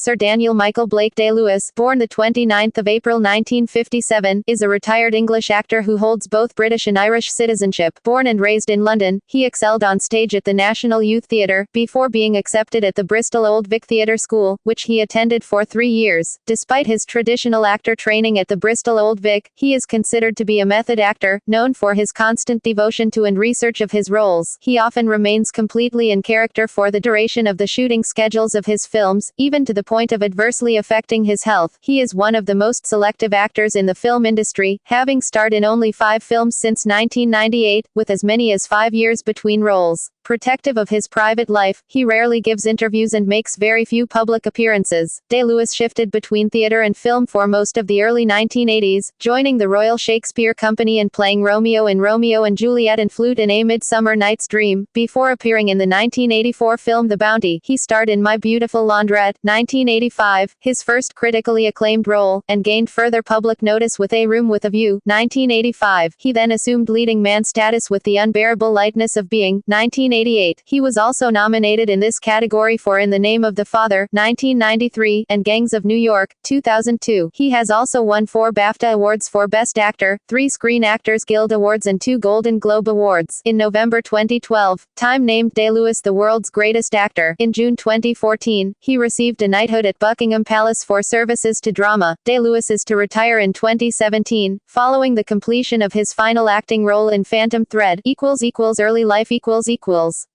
Sir Daniel Michael Blake Day-Lewis, born the 29th of April 1957, is a retired English actor who holds both British and Irish citizenship. Born and raised in London, he excelled on stage at the National Youth Theatre, before being accepted at the Bristol Old Vic Theatre School, which he attended for 3 years. Despite his traditional actor training at the Bristol Old Vic, he is considered to be a method actor, known for his constant devotion to and research of his roles. He often remains completely in character for the duration of the shooting schedules of his films, even to the point of adversely affecting his health. He is one of the most selective actors in the film industry, having starred in only 5 films since 1998, with as many as 5 years between roles. Protective of his private life, he rarely gives interviews and makes very few public appearances. Day-Lewis shifted between theatre and film for most of the early 1980s, joining the Royal Shakespeare Company and playing Romeo in Romeo and Juliet and Flute in A Midsummer Night's Dream. Before appearing in the 1984 film The Bounty, he starred in My Beautiful Laundrette, 1985, his first critically acclaimed role, and gained further public notice with A Room with a View, 1985. He then assumed leading man status with The Unbearable Lightness of Being, 1988. He was also nominated in this category for In the Name of the Father, 1993, and Gangs of New York, 2002. He has also won 4 BAFTA Awards for Best Actor, 3 Screen Actors Guild Awards and 2 Golden Globe Awards. In November 2012, Time named Day-Lewis the world's greatest actor. In June 2014, he received a knighthood at Buckingham Palace for services to drama. Day-Lewis is to retire in 2017, following the completion of his final acting role in Phantom Thread. Early life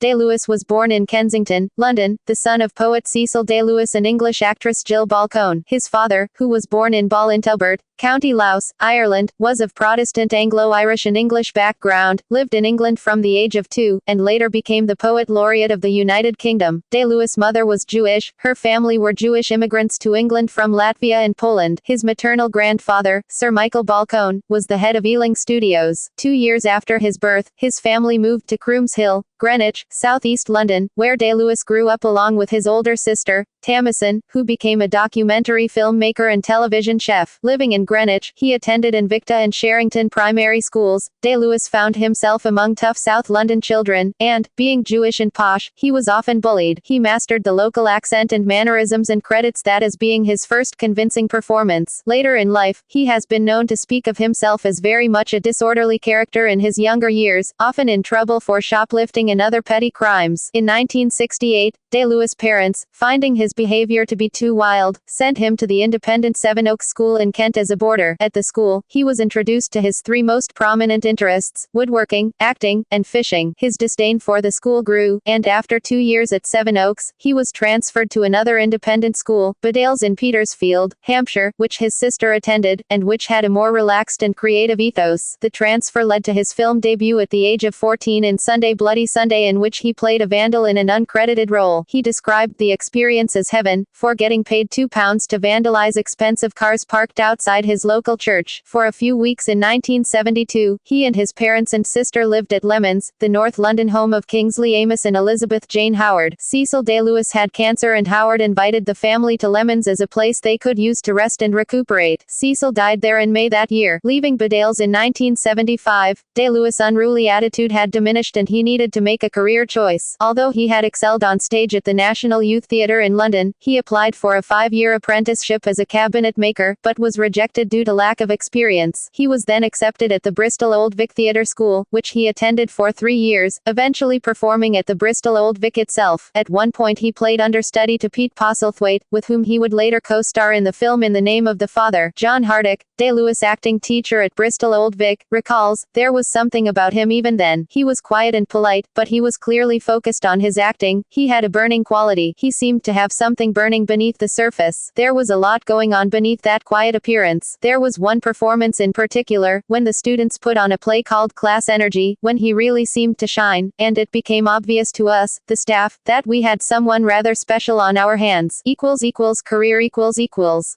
Day-Lewis was born in Kensington, London, the son of poet Cecil Day-Lewis and English actress Jill Balcone. His father, who was born in Ball in Tilbert, County Louth, Ireland, was of Protestant Anglo-Irish and English background, lived in England from the age of 2, and later became the Poet Laureate of the United Kingdom. Day-Lewis' mother was Jewish, her family were Jewish immigrants to England from Latvia and Poland. His maternal grandfather, Sir Michael Balcone, was the head of Ealing Studios. 2 years after his birth, his family moved to Crooms Hill, Greenwich, southeast London, where Day-Lewis grew up along with his older sister, Tamsin, who became a documentary filmmaker and television chef. Living in Greenwich, he attended Invicta and Sherrington primary schools. Day-Lewis found himself among tough South London children, and, being Jewish and posh, he was often bullied. He mastered the local accent and mannerisms and credits that as being his first convincing performance. Later in life, he has been known to speak of himself as very much a disorderly character in his younger years, often in trouble for shoplifting and other petty crimes. In 1968, Day-Lewis' parents, finding his behavior to be too wild, sent him to the independent Sevenoaks School in Kent as a boarder. At the school, he was introduced to his 3 most prominent interests: woodworking, acting, and fishing. His disdain for the school grew, and after 2 years at Sevenoaks, he was transferred to another independent school, Bedales in Petersfield, Hampshire, which his sister attended, and which had a more relaxed and creative ethos. The transfer led to his film debut at the age of 14 in Sunday Bloody Sunday, in which he played a vandal in an uncredited role. He described the experience as heaven, for getting paid £2 to vandalize expensive cars parked outside his local church. For a few weeks in 1972, he and his parents and sister lived at Lemons, the North London home of Kingsley Amis and Elizabeth Jane Howard. Cecil Day-Lewis had cancer and Howard invited the family to Lemons as a place they could use to rest and recuperate. Cecil died there in May that year, leaving Bedales in 1975. Day-Lewis' unruly attitude had diminished and he needed to make a career choice. Although he had excelled on stage at the National Youth Theatre in London, he applied for a 5-year apprenticeship as a cabinet maker, but was rejected due to lack of experience. He was then accepted at the Bristol Old Vic Theatre School, which he attended for 3 years, eventually performing at the Bristol Old Vic itself. At one point he played understudy to Pete Postlethwaite, with whom he would later co-star in the film In the Name of the Father. John Hardick, Day-Lewis' acting teacher at Bristol Old Vic, recalls, "There was something about him even then. He was quiet and polite, but he was clearly focused on his acting. He had a burning quality. He seemed to have something burning beneath the surface. There was a lot going on beneath that quiet appearance. There was one performance in particular, when the students put on a play called Class Energy, when he really seemed to shine, and it became obvious to us, the staff, that we had someone rather special on our hands." Career 1980s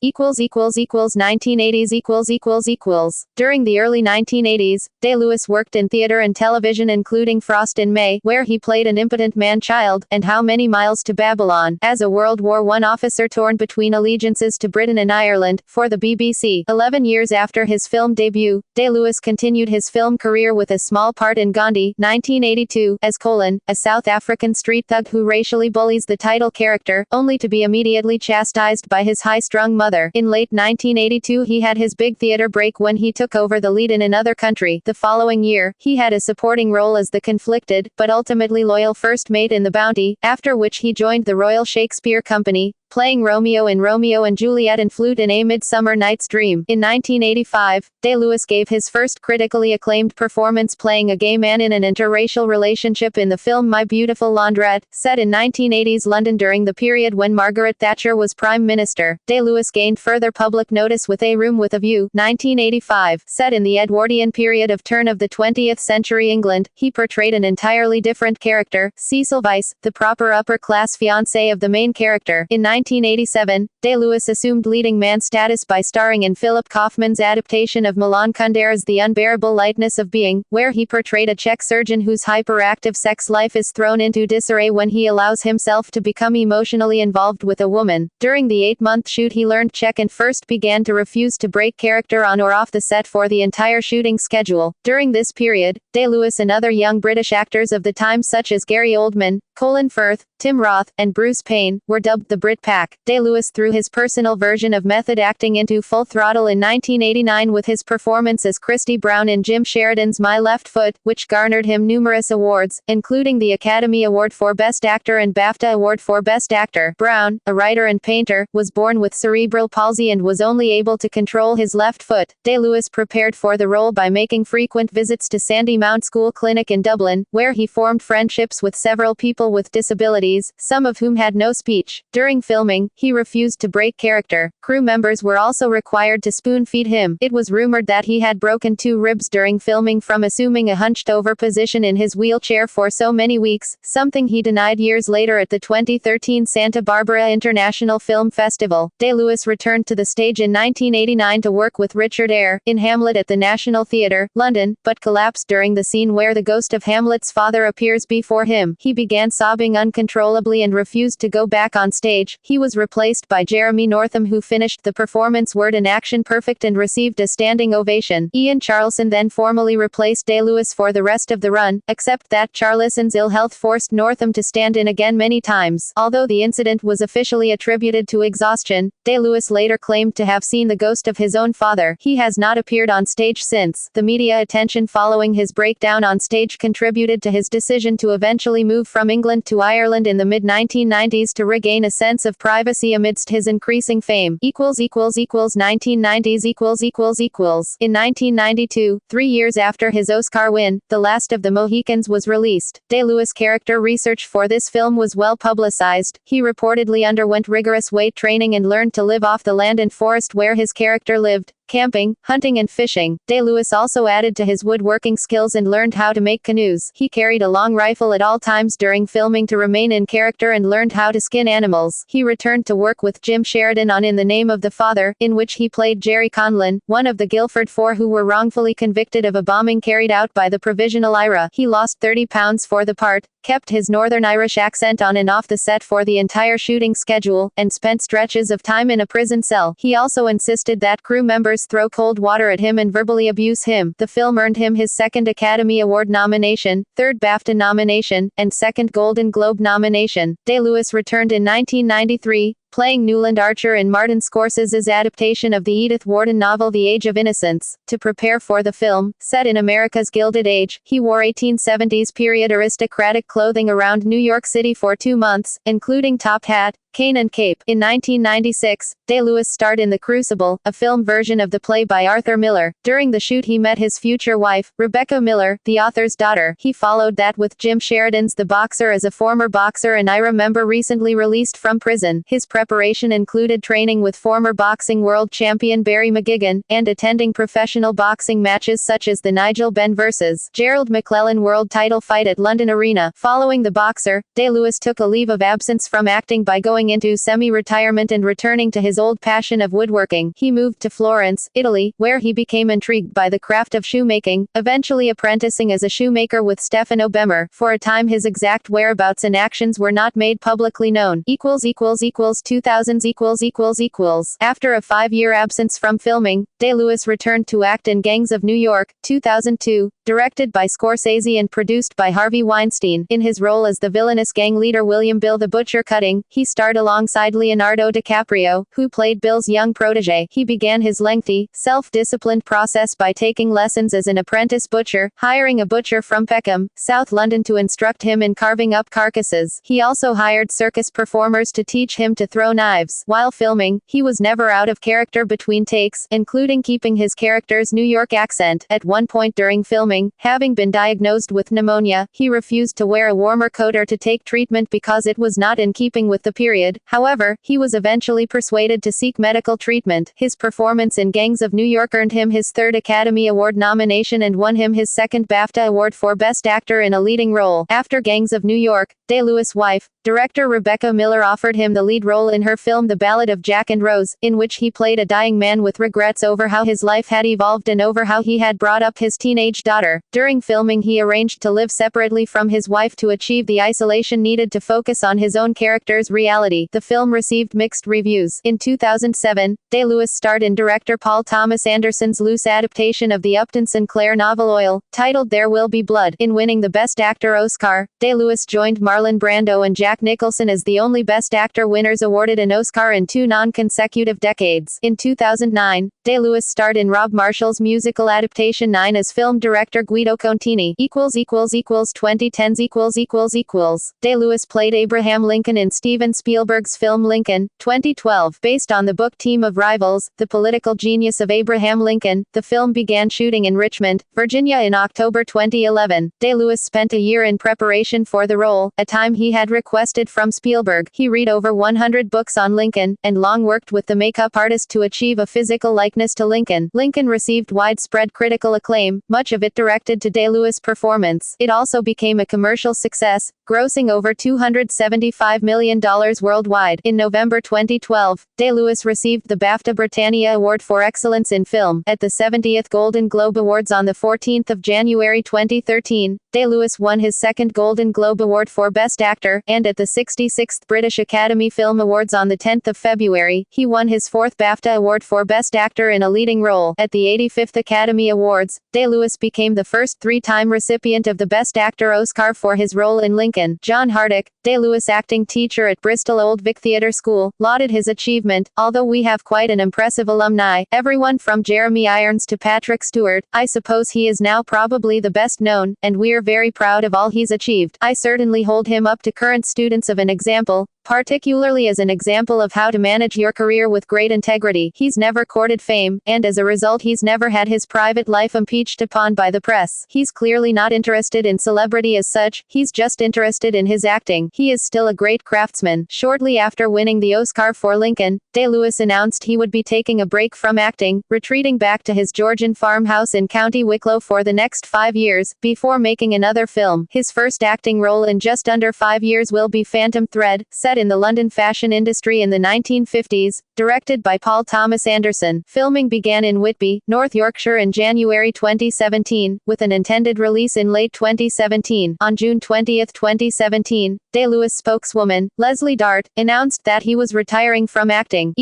During the early 1980s, Day-Lewis worked in theatre and television, including Frost in May, where he played an impotent man-child, and How Many Miles to Babylon. As a world World War I officer torn between allegiances to Britain and Ireland, for the BBC. 11 years after his film debut, Day-Lewis continued his film career with a small part in Gandhi, 1982, as Colin, a South African street thug who racially bullies the title character, only to be immediately chastised by his high-strung mother. In late 1982 he had his big theater break when he took over the lead in Another Country. The following year, he had a supporting role as the conflicted, but ultimately loyal first mate in The Bounty, after which he joined the Royal Shakespeare Company, playing Romeo in Romeo and Juliet and Flute in A Midsummer Night's Dream. In 1985, Day-Lewis gave his first critically acclaimed performance playing a gay man in an interracial relationship in the film My Beautiful Laundrette, set in 1980s London during the period when Margaret Thatcher was Prime Minister. Day-Lewis gained further public notice with A Room with a View, 1985, set in the Edwardian period of turn of the 20th century England. He portrayed an entirely different character, Cecil Vyse, the proper upper-class fiancé of the main character. In 1987, Day-Lewis assumed leading man status by starring in Philip Kaufman's adaptation of Milan Kundera's The Unbearable Lightness of Being, where he portrayed a Czech surgeon whose hyperactive sex life is thrown into disarray when he allows himself to become emotionally involved with a woman. During the 8-month shoot he learned Czech and first began to refuse to break character on or off the set for the entire shooting schedule. During this period, Day-Lewis and other young British actors of the time such as Gary Oldman, Colin Firth, Tim Roth, and Bruce Payne, were dubbed the Brit Pack. Day-Lewis threw his personal version of method acting into full throttle in 1989 with his performance as Christy Brown in Jim Sheridan's My Left Foot, which garnered him numerous awards, including the Academy Award for Best Actor and BAFTA Award for Best Actor. Brown, a writer and painter, was born with cerebral palsy and was only able to control his left foot. Day-Lewis prepared for the role by making frequent visits to Sandymount School Clinic in Dublin, where he formed friendships with several people with disabilities, some of whom had no speech. During filming, he refused to break character. Crew members were also required to spoon-feed him. It was rumored that he had broken 2 ribs during filming from assuming a hunched-over position in his wheelchair for so many weeks, something he denied years later at the 2013 Santa Barbara International Film Festival. Day-Lewis returned to the stage in 1989 to work with Richard Eyre, in Hamlet at the National Theatre, London, but collapsed during the scene where the ghost of Hamlet's father appears before him. He began sobbing uncontrollably and refused to go back on stage. He was replaced by Jeremy Northam, who finished the performance word and action perfect and received a standing ovation. Ian Charleson then formally replaced Day-Lewis for the rest of the run, except that Charleson's ill health forced Northam to stand in again many times. Although the incident was officially attributed to exhaustion, Day-Lewis later claimed to have seen the ghost of his own father. He has not appeared on stage since. The media attention following his breakdown on stage contributed to his decision to eventually move from England to Ireland in the mid-1990s to regain a sense of privacy amidst his increasing fame. 1990s In 1992, 3 years after his Oscar win, The Last of the Mohicans was released. Day-Lewis' character research for this film was well publicized. He reportedly underwent rigorous weight training and learned to live off the land and forest where his character lived, camping, hunting and fishing. Day-Lewis also added to his woodworking skills and learned how to make canoes. He carried a long rifle at all times during filming to remain in character and learned how to skin animals. He returned to work with Jim Sheridan on In the Name of the Father, in which he played Jerry Conlon, one of the Guildford Four who were wrongfully convicted of a bombing carried out by the Provisional IRA. He lost 30 pounds for the part, kept his Northern Irish accent on and off the set for the entire shooting schedule, and spent stretches of time in a prison cell. He also insisted that crew members throw cold water at him and verbally abuse him. The film earned him his 2nd Academy Award nomination, 3rd BAFTA nomination, and 2nd Golden Globe nomination. Day-Lewis returned in 1993, playing Newland Archer in Martin Scorsese's adaptation of the Edith Wharton novel The Age of Innocence. To prepare for the film, set in America's Gilded Age, he wore 1870s period aristocratic clothing around New York City for 2 months, including top hat, cane and cape. In 1996, Day-Lewis starred in The Crucible, a film version of the play by Arthur Miller. During the shoot he met his future wife, Rebecca Miller, the author's daughter. He followed that with Jim Sheridan's The Boxer as a former boxer and IRA member recently released from prison. His preparation included training with former boxing world champion Barry McGuigan, and attending professional boxing matches such as the Nigel Benn vs. Gerald McClellan world title fight at London Arena. Following The Boxer, Day-Lewis took a leave of absence from acting by going going into semi-retirement and returning to his old passion of woodworking. He moved to Florence, Italy, where he became intrigued by the craft of shoemaking, eventually apprenticing as a shoemaker with Stefano Bemmer. For a time his exact whereabouts and actions were not made publicly known. 2000s. After a 5-year absence from filming, Day-Lewis returned to act in Gangs of New York, 2002, directed by Scorsese and produced by Harvey Weinstein. In his role as the villainous gang leader William Bill the Butcher Cutting, he starred alongside Leonardo DiCaprio, who played Bill's young protege. He began his lengthy, self-disciplined process by taking lessons as an apprentice butcher, hiring a butcher from Peckham, South London to instruct him in carving up carcasses. He also hired circus performers to teach him to throw knives. While filming, he was never out of character between takes, including keeping his character's New York accent. At one point during filming, having been diagnosed with pneumonia, he refused to wear a warmer coat or to take treatment because it was not in keeping with the period. However, he was eventually persuaded to seek medical treatment. His performance in Gangs of New York earned him his 3rd Academy Award nomination and won him his 2nd BAFTA Award for Best Actor in a Leading Role. After Gangs of New York, Day-Lewis' wife, director Rebecca Miller offered him the lead role in her film The Ballad of Jack and Rose, in which he played a dying man with regrets over how his life had evolved and over how he had brought up his teenage daughter. During filming he arranged to live separately from his wife to achieve the isolation needed to focus on his own character's reality. The film received mixed reviews. In 2007, Day-Lewis starred in director Paul Thomas Anderson's loose adaptation of the Upton Sinclair novel Oil, titled There Will Be Blood. In winning the Best Actor Oscar, Day-Lewis joined Marlon Brando and Jack Nicholson as the only Best Actor winners awarded an Oscar in 2 non-consecutive decades. In 2009, Day-Lewis starred in Rob Marshall's musical adaptation 9 as film director Guido Contini. 2010s. Day-Lewis played Abraham Lincoln in Steven Spielberg's film Lincoln, 2012. Based on the book Team of Rivals, The Political Genius of Abraham Lincoln, the film began shooting in Richmond, Virginia in October 2011. Day-Lewis spent a year in preparation for the role, a time he had requested from Spielberg. He read over 100 books on Lincoln, and long worked with the makeup artist to achieve a physical likeness to Lincoln. Lincoln received widespread critical acclaim, much of it directed to Day-Lewis' performance. It also became a commercial success, grossing over $275 million worldwide. In November 2012, Day-Lewis received the BAFTA Britannia Award for Excellence in Film. At the 70th Golden Globe Awards on the 14th of January 2013, Day-Lewis won his 2nd Golden Globe Award for Best Actor, and at the 66th British Academy Film Awards on the 10th of February, he won his 4th BAFTA Award for Best Actor in a Leading Role. At the 85th Academy Awards, Day-Lewis became the first 3-time recipient of the Best Actor Oscar for his role in Lincoln. John Hardick, Day-Lewis acting teacher at Bristol Old Vic Theatre School, lauded his achievement. Although we have quite an impressive alumni, everyone from Jeremy Irons to Patrick Stewart, I suppose he is now probably the best known, and we're very proud of all he's achieved. I certainly hold him up to current students of an example, particularly as an example of how to manage your career with great integrity. He's never courted fame, and as a result he's never had his private life impeached upon by the press. He's clearly not interested in celebrity as such, he's just interested in his acting. He is still a great craftsman. Shortly after winning the Oscar for Lincoln, Day-Lewis announced he would be taking a break from acting, retreating back to his Georgian farmhouse in County Wicklow for the next 5 years, before making another film. His first acting role in just under 5 years will be Phantom Thread, set in the London fashion industry in the 1950s, directed by Paul Thomas Anderson. Filming began in Whitby, North Yorkshire in January 2017, with an intended release in late 2017. On June 20, 2017, Day-Lewis spokeswoman, Leslie Dart, announced that he was retiring from acting.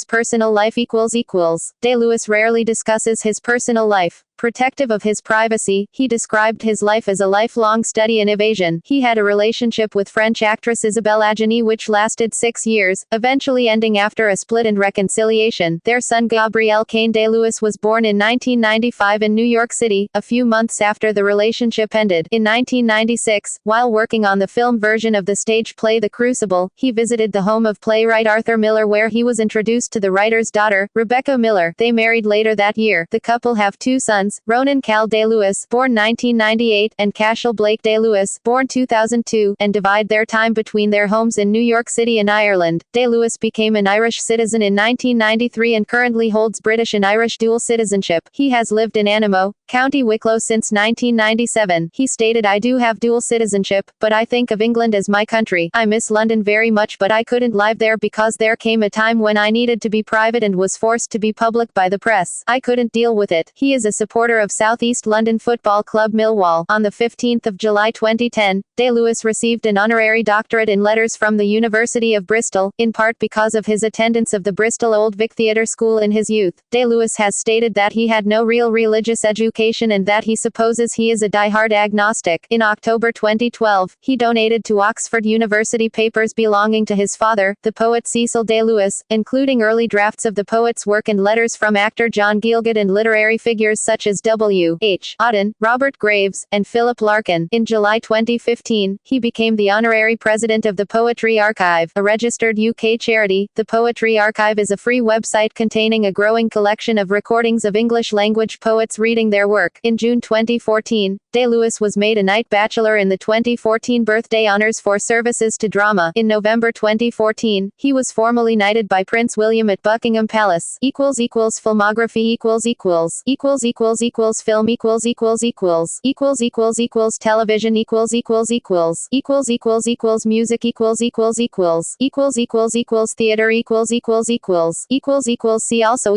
Personal life. Day-Lewis rarely discusses his personal life. Protective of his privacy, he described his life as a lifelong study in evasion. He had a relationship with French actress Isabelle Adjani which lasted 6 years, eventually ending after a split and reconciliation. Their son Gabriel Cain Day-Lewis was born in 1995 in New York City, a few months after the relationship ended. In 1996, while working on the film version of the stage play The Crucible, he visited the home of playwright Arthur Miller where he was introduced to the writer's daughter, Rebecca Miller. They married later that year. The couple have 2 sons, sons, Ronan Cal Day-Lewis, born 1998, and Cashel Blake Day-Lewis, born 2002, and divide their time between their homes in New York City and Ireland. Day-Lewis became an Irish citizen in 1993 and currently holds British and Irish dual citizenship. He has lived in Animo, County Wicklow since 1997. He stated, "I do have dual citizenship, but I think of England as my country. I miss London very much, but I couldn't live there because there came a time when I needed to be private and was forced to be public by the press. I couldn't deal with it." He is a supporter of South East London football club Millwall. On the 15th of July 2010, Day-Lewis received an honorary doctorate in letters from the University of Bristol, in part because of his attendance of the Bristol Old Vic Theatre School in his youth. Day-Lewis has stated that he had no real religious education and that he supposes he is a die-hard agnostic. In October 2012, he donated to Oxford University papers belonging to his father, the poet Cecil Day-Lewis, including early drafts of the poet's work and letters from actor John Gielgud and literary figures such as W. H. Auden, Robert Graves, and Philip Larkin. In July 2015, he became the honorary president of the Poetry Archive, a registered UK charity. The Poetry Archive is a free website containing a growing collection of recordings of English-language poets reading their work. In June 2014, Day-Lewis was made a Knight Bachelor in the 2014 Birthday Honours for services to drama. In November 2014, he was formally knighted by Prince William at Buckingham Palace. Filmography film television music theater see also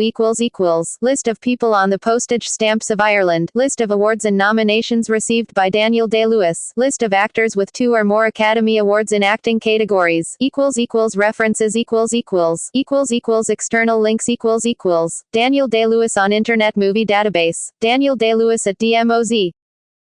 list of people on the postage stamps of Ireland, list of awards and nominations received by Daniel Day-Lewis, list of actors with 2 or more Academy Awards in acting categories, references external links Daniel Day-Lewis on Internet Movie Database, Daniel Day-Lewis at DMOZ.